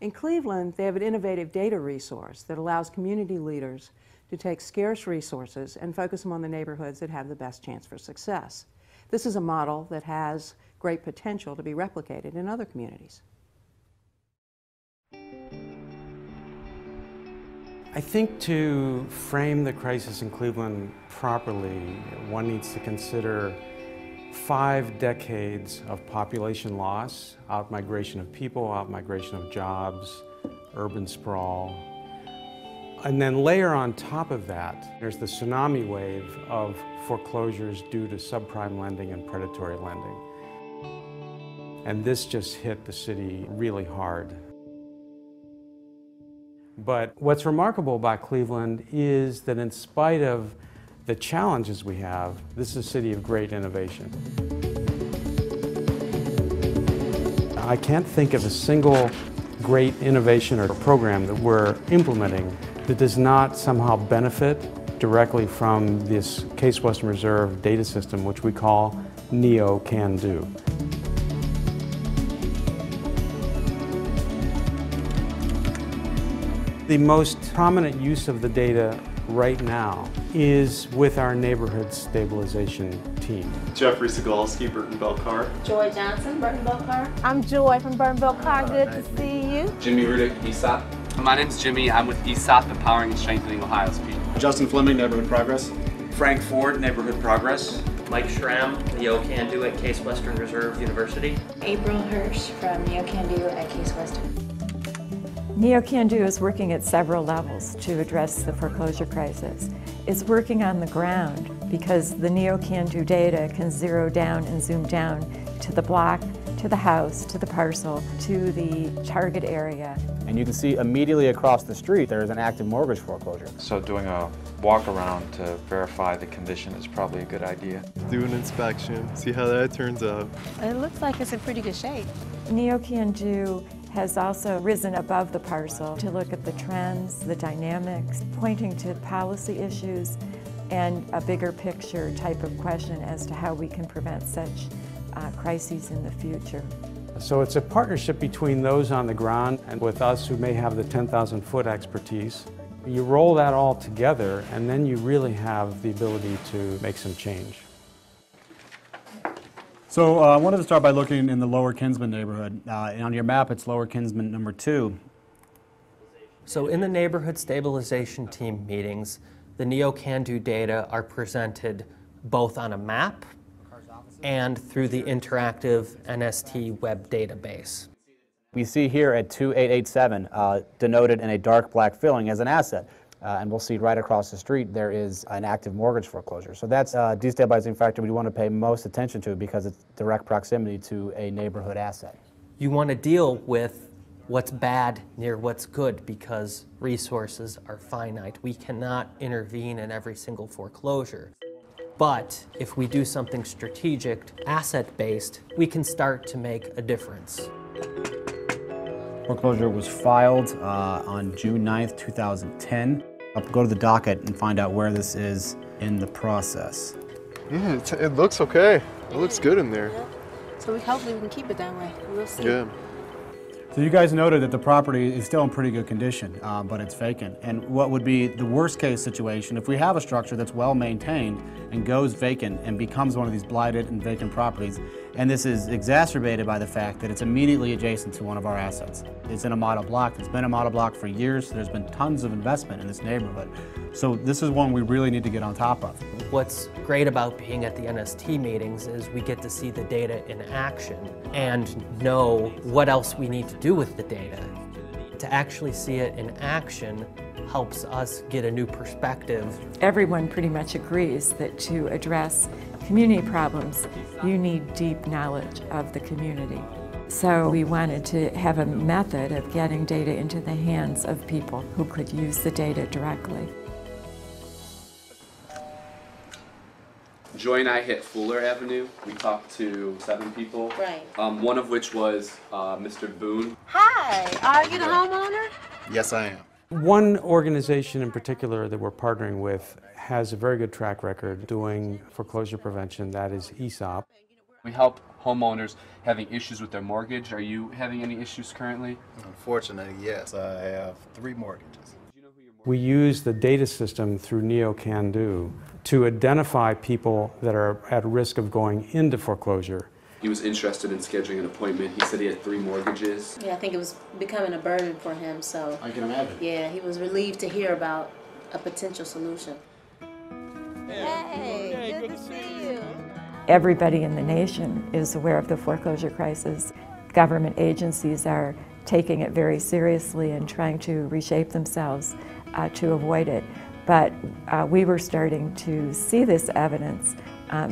In Cleveland, they have an innovative data resource that allows community leaders to take scarce resources and focus them on the neighborhoods that have the best chance for success. This is a model that has great potential to be replicated in other communities. I think to frame the crisis in Cleveland properly, one needs to consider 5 decades of population loss, outmigration of people, outmigration of jobs, urban sprawl. And then layer on top of that, there's the tsunami wave of foreclosures due to subprime lending and predatory lending. And this just hit the city really hard. But what's remarkable about Cleveland is that in spite of the challenges we have, this is a city of great innovation. I can't think of a single great innovation or program that we're implementing that does not somehow benefit directly from this Case Western Reserve data system, which we call NEO Can Do. The most prominent use of the data right now is with our neighborhood stabilization team. Jeffrey Segalski, Burton Belcar. Joy Johnson, Burton Belcar. I'm Joy from Burton Belcar. Good to see you. Jimmy Rudick, ESOP. My name's Jimmy. I'm with ESOP, Empowering and Strengthening Ohio's People. Justin Fleming, Neighborhood Progress. Frank Ford, Neighborhood Progress. Mike SCHRAMM, Neo Can Do at Case Western Reserve University. April Hirsch from Neo Can Do at Case Western. Neo Can Do is working at several levels to address the foreclosure crisis. It's working on the ground because the Neo Can Do data can zero down and zoom down to the block, to the house, to the parcel, to the target area. And you can see immediately across the street there is an active mortgage foreclosure. So doing a walk around to verify the condition is probably a good idea. Do an inspection, see how that turns out. It looks like it's in pretty good shape. Neo Can Do has also risen above the parcel to look at the trends, the dynamics, pointing to policy issues and a bigger picture type of question as to how we can prevent such crises in the future. So it's a partnership between those on the ground and with us who may have the 10,000-foot expertise. You roll that all together and then you really have the ability to make some change. So I wanted to start by looking in the Lower Kinsman neighborhood. And on your map, it's Lower Kinsman number 2. So in the neighborhood stabilization team meetings, the Neo Can Do data are presented both on a map and through the interactive NST web database. We see here at 2887 denoted in a dark black filling as an asset. And we'll see right across the street there is an active mortgage foreclosure. So that's a destabilizing factor we want to pay most attention to because it's direct proximity to a neighborhood asset. You want to deal with what's bad near what's good because resources are finite. We cannot intervene in every single foreclosure. But if we do something strategic, asset-based, we can start to make a difference. Foreclosure was filed on June 9th, 2010. I'll go to the docket and find out where this is in the process. Yeah, it looks okay. It looks good in there. Yeah. So hopefully we can keep it that way. We'll see. Yeah. So you guys noted that the property is still in pretty good condition, but it's vacant. And what would be the worst case situation if we have a structure that's well maintained and goes vacant and becomes one of these blighted and vacant properties, and this is exacerbated by the fact that it's immediately adjacent to one of our assets. It's in a model block. It's been a model block for years. There's been tons of investment in this neighborhood. So this is one we really need to get on top of. What's great about being at the NST meetings is we get to see the data in action and know what else we need to do with the data. To actually see it in action helps us get a new perspective. Everyone pretty much agrees that to address community problems, you need deep knowledge of the community. So we wanted to have a method of getting data into the hands of people who could use the data directly. Joy and I hit Fuller Avenue. We talked to 7 people. Right. One of which was Mr. Boone. Hi, are you the homeowner? Yes, I am. One organization in particular that we're partnering with has a very good track record doing foreclosure prevention, that is ESOP. We help homeowners having issues with their mortgage. Are you having any issues currently? Unfortunately, yes. I have 3 mortgages. We use the data system through NeoCanDo to identify people that are at risk of going into foreclosure. He was interested in scheduling an appointment. He said he had 3 mortgages. Yeah, I think it was becoming a burden for him, so. I can imagine. Yeah, he was relieved to hear about a potential solution. Hey, good to see you. Everybody in the nation is aware of the foreclosure crisis. Government agencies are taking it very seriously and trying to reshape themselves to avoid it. But we were starting to see this evidence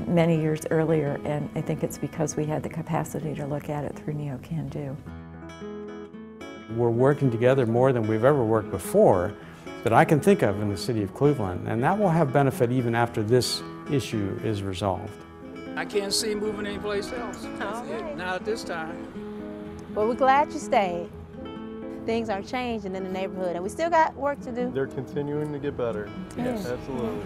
many years earlier, and I think it's because we had the capacity to look at it through NeoCanDo. We're working together more than we've ever worked before that I can think of in the city of Cleveland, and that will have benefit even after this issue is resolved. I can't see moving anyplace else. Right. Not at this time. Well, we're glad you stayed. Things are changing in the neighborhood, and we still got work to do. They're continuing to get better. Yes. Absolutely.